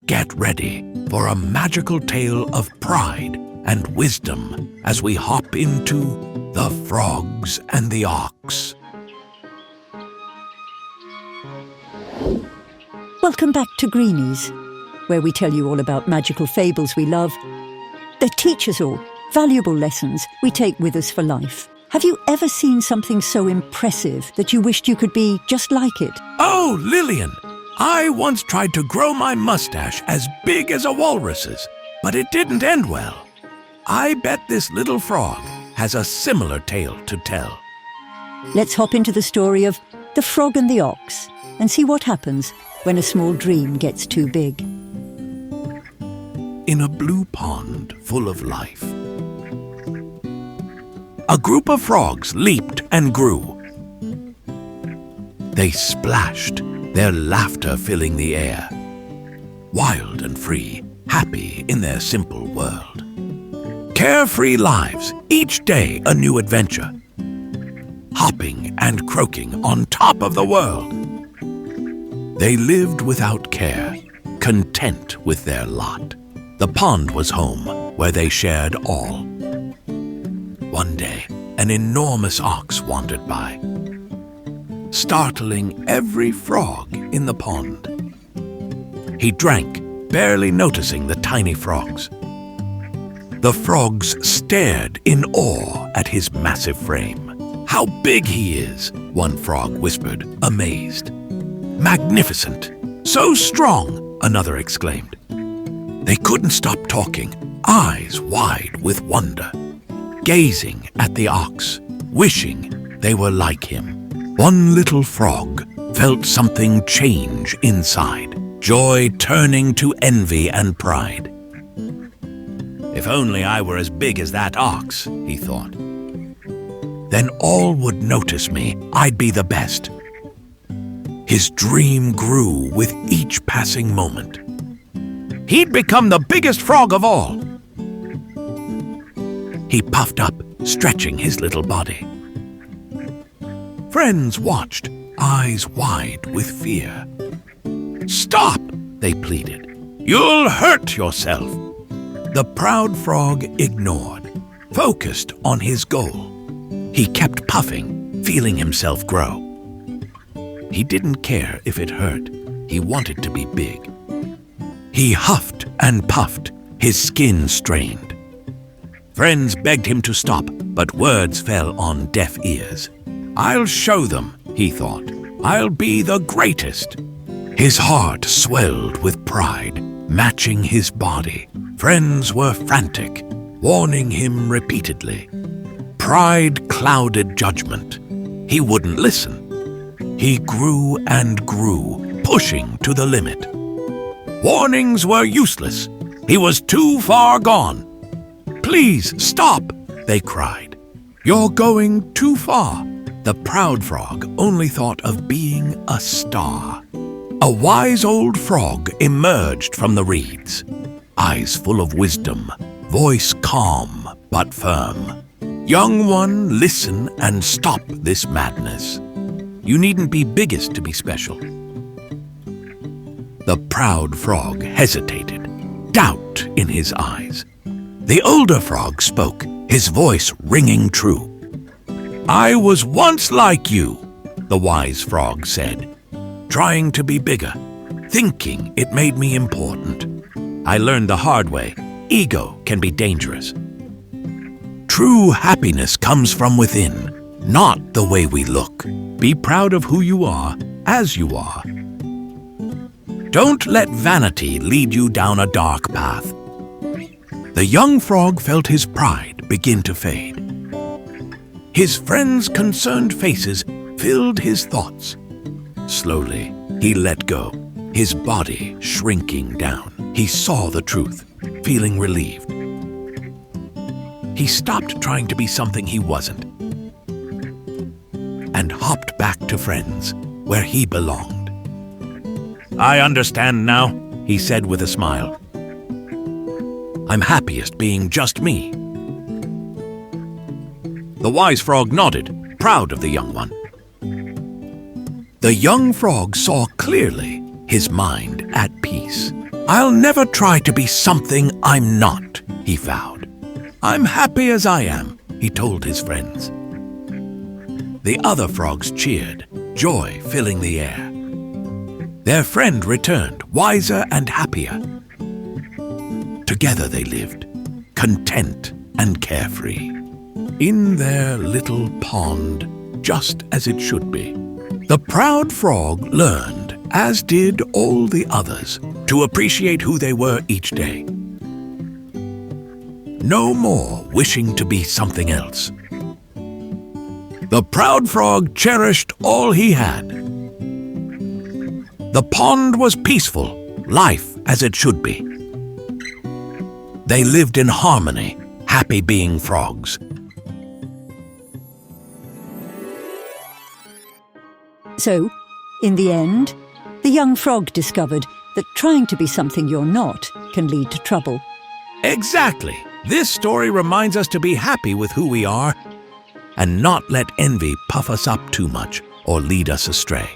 Get ready for a magical tale of pride and wisdom as we hop into The Frogs and the Ox. Welcome back to Greenies, where we tell you all about magical fables we love. They teach us all valuable lessons we take with us for life. Have you ever seen something so impressive that you wished you could be just like it? Oh, Lillian! I once tried to grow my mustache as big as a walrus's, but it didn't end well. I bet this little frog has a similar tale to tell. Let's hop into the story of The Frog and the Ox and see what happens when a small dream gets too big. In a blue pond full of life, a group of frogs leaped and grew. They splashed, their laughter filling the air. Wild and free, happy in their simple world. Carefree lives, each day a new adventure. Hopping and croaking on top of the world. They lived without care, content with their lot. The pond was home, where they shared all. One day, an enormous ox wandered by, startling every frog in the pond. He drank, barely noticing the tiny frogs. The frogs stared in awe at his massive frame. "How big he is," one frog whispered, amazed. "Magnificent! So strong!" another exclaimed. They couldn't stop talking, eyes wide with wonder, gazing at the ox, wishing they were like him. One little frog felt something change inside, joy turning to envy and pride. "If only I were as big as that ox," he thought. "Then all would notice me, I'd be the best." His dream grew with each passing moment. He'd become the biggest frog of all. He puffed up, stretching his little body. Friends watched, eyes wide with fear. "Stop!" they pleaded. "You'll hurt yourself." The proud frog ignored, focused on his goal. He kept puffing, feeling himself grow. He didn't care if it hurt. He wanted to be big. He huffed and puffed, his skin strained. Friends begged him to stop, but words fell on deaf ears. "I'll show them," he thought. "I'll be the greatest." His heart swelled with pride, matching his body. Friends were frantic, warning him repeatedly. Pride clouded judgment. He wouldn't listen. He grew and grew, pushing to the limit. Warnings were useless. He was too far gone. "Please stop," they cried. "You're going too far." The proud frog only thought of being a star. A wise old frog emerged from the reeds, eyes full of wisdom, voice calm but firm. "Young one, listen and stop this madness. You needn't be biggest to be special." The proud frog hesitated, doubt in his eyes. The older frog spoke, his voice ringing true. "I was once like you," the wise frog said, "trying to be bigger, thinking it made me important. I learned the hard way, ego can be dangerous. True happiness comes from within, not the way we look. Be proud of who you are, as you are. Don't let vanity lead you down a dark path." The young frog felt his pride begin to fade. His friends' concerned faces filled his thoughts. Slowly, he let go, his body shrinking down. He saw the truth, feeling relieved. He stopped trying to be something he wasn't and hopped back to friends, where he belonged. "I understand now," he said with a smile. "I'm happiest being just me." The wise frog nodded, proud of the young one. The young frog saw clearly, his mind at peace. I'll never try to be something I'm not, he vowed. I'm happy as I am, he told his friends. The other frogs cheered, joy filling the air. Their friend returned, wiser and happier. Together they lived, content and carefree, in their little pond, just as it should be. The proud frog learned, as did all the others, to appreciate who they were each day. No more wishing to be something else. The proud frog cherished all he had. The pond was peaceful, life as it should be. They lived in harmony, happy being frogs. So, in the end, the young frog discovered that trying to be something you're not can lead to trouble. Exactly. This story reminds us to be happy with who we are and not let envy puff us up too much or lead us astray.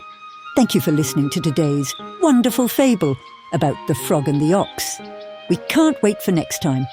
Thank you for listening to today's wonderful fable about the frog and the ox. We can't wait for next time.